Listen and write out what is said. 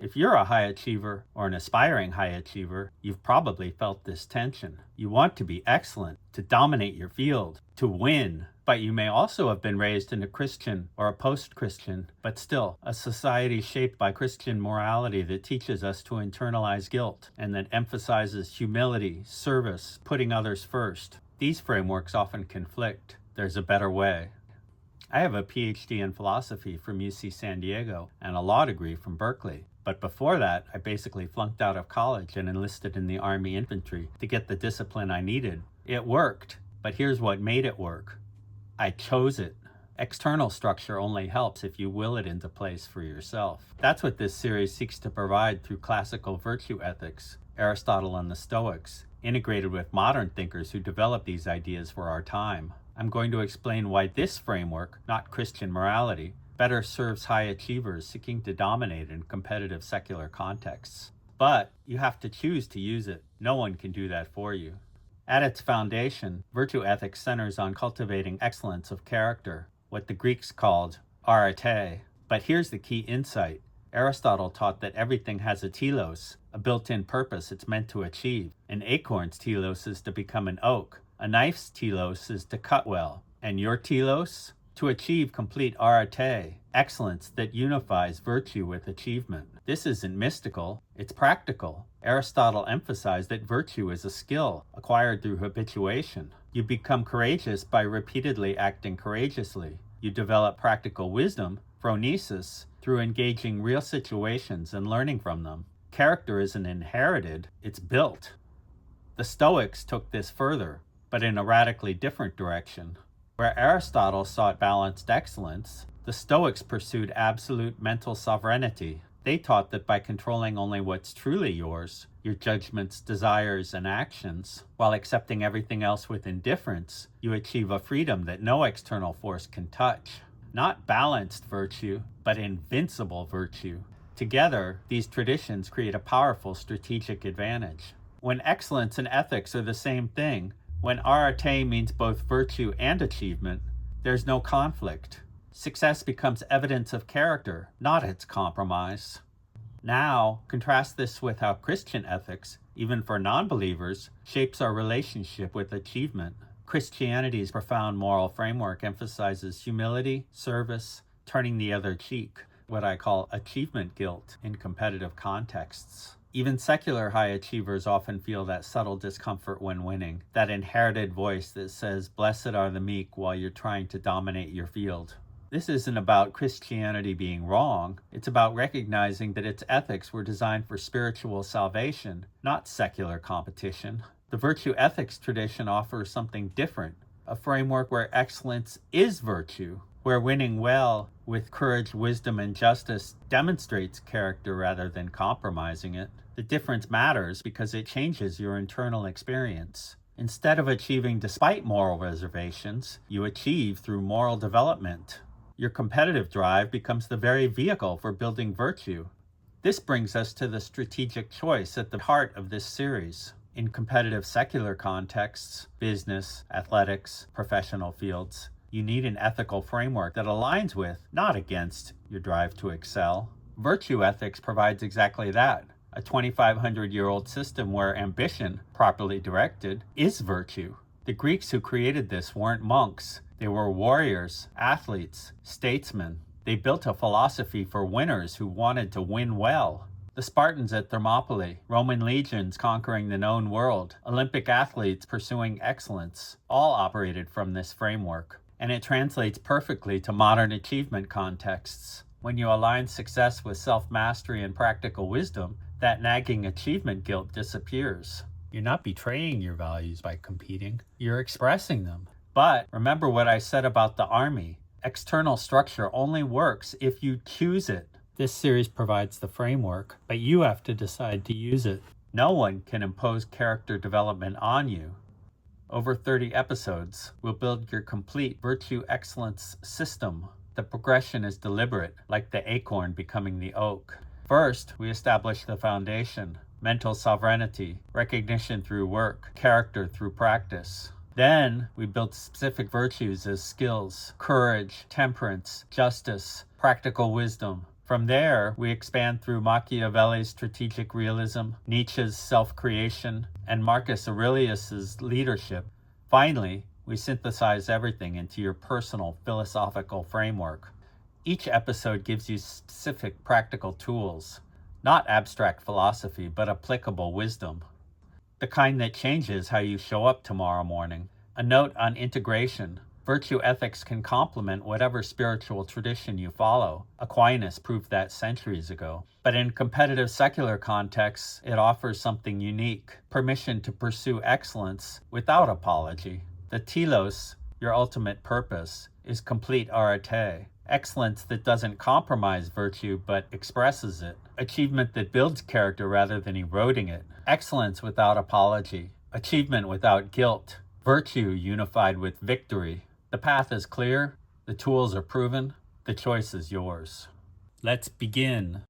If you're a high achiever or an aspiring high achiever, you've probably felt this tension. You want to be excellent, to dominate your field, to win. But you may also have been raised in a Christian or a post-Christian, but still, a society shaped by Christian morality that teaches us to internalize guilt and that emphasizes humility, service, putting others first. These frameworks often conflict. There's a better way. I have a PhD in philosophy from UC San Diego and a law degree from Berkeley. But before that, I basically flunked out of college and enlisted in the Army infantry to get the discipline I needed. It worked, but here's what made it work. I chose it. External structure only helps if you will it into place for yourself. That's what this series seeks to provide through classical virtue ethics, Aristotle and the Stoics, integrated with modern thinkers who developed these ideas for our time. I'm going to explain why this framework, not Christian morality, better serves high achievers seeking to dominate in competitive secular contexts. But you have to choose to use it. No one can do that for you. At its foundation, virtue ethics centers on cultivating excellence of character, what the Greeks called arete. But here's the key insight. Aristotle taught that everything has a telos, a built-in purpose it's meant to achieve. An acorn's telos is to become an oak. A knife's telos is to cut well. And your telos? To achieve complete arete, excellence that unifies virtue with achievement. This isn't mystical, it's practical. Aristotle emphasized that virtue is a skill acquired through habituation. You become courageous by repeatedly acting courageously. You develop practical wisdom, phronesis, through engaging real situations and learning from them. Character isn't inherited, it's built. The Stoics took this further, but in a radically different direction. Where Aristotle sought balanced excellence, the Stoics pursued absolute mental sovereignty. They taught that by controlling only what's truly yours, your judgments, desires, and actions, while accepting everything else with indifference, you achieve a freedom that no external force can touch. Not balanced virtue, but invincible virtue. Together, these traditions create a powerful strategic advantage. When excellence and ethics are the same thing, when arete means both virtue and achievement, there's no conflict. Success becomes evidence of character, not its compromise. Now, contrast this with how Christian ethics, even for non-believers, shapes our relationship with achievement. Christianity's profound moral framework emphasizes humility, service, turning the other cheek, what I call achievement guilt in competitive contexts. Even secular high achievers often feel that subtle discomfort when winning, that inherited voice that says, "Blessed are the meek," while you're trying to dominate your field. This isn't about Christianity being wrong. It's about recognizing that its ethics were designed for spiritual salvation, not secular competition. The virtue ethics tradition offers something different, a framework where excellence is virtue, where winning well with courage, wisdom, and justice demonstrates character rather than compromising it. The difference matters because it changes your internal experience. Instead of achieving despite moral reservations, you achieve through moral development. Your competitive drive becomes the very vehicle for building virtue. This brings us to the strategic choice at the heart of this series. In competitive secular contexts, business, athletics, professional fields, you need an ethical framework that aligns with, not against, your drive to excel. Virtue ethics provides exactly that. A 2,500-year-old system where ambition, properly directed, is virtue. The Greeks who created this weren't monks. They were warriors, athletes, statesmen. They built a philosophy for winners who wanted to win well. The Spartans at Thermopylae, Roman legions conquering the known world, Olympic athletes pursuing excellence, all operated from this framework. And it translates perfectly to modern achievement contexts. When you align success with self-mastery and practical wisdom, that nagging achievement guilt disappears. You're not betraying your values by competing, you're expressing them. But remember what I said about the army. External structure only works if you choose it. This series provides the framework, but you have to decide to use it. No one can impose character development on you. Over 30 episodes, we'll build your complete virtue excellence system. The progression is deliberate, like the acorn becoming the oak. First, we establish the foundation, mental sovereignty, recognition through work, character through practice. Then, we build specific virtues as skills, courage, temperance, justice, practical wisdom, From there, we expand through Machiavelli's strategic realism, Nietzsche's self-creation, and Marcus Aurelius's leadership. Finally, we synthesize everything into your personal philosophical framework. Each episode gives you specific practical tools, not abstract philosophy, but applicable wisdom. The kind that changes how you show up tomorrow morning. A note on integration. Virtue ethics can complement whatever spiritual tradition you follow. Aquinas proved that centuries ago. But in competitive secular contexts, it offers something unique. Permission to pursue excellence without apology. The telos, your ultimate purpose, is complete arete. Excellence that doesn't compromise virtue but expresses it. Achievement that builds character rather than eroding it. Excellence without apology. Achievement without guilt. Virtue unified with victory. The path is clear, the tools are proven, the choice is yours. Let's begin.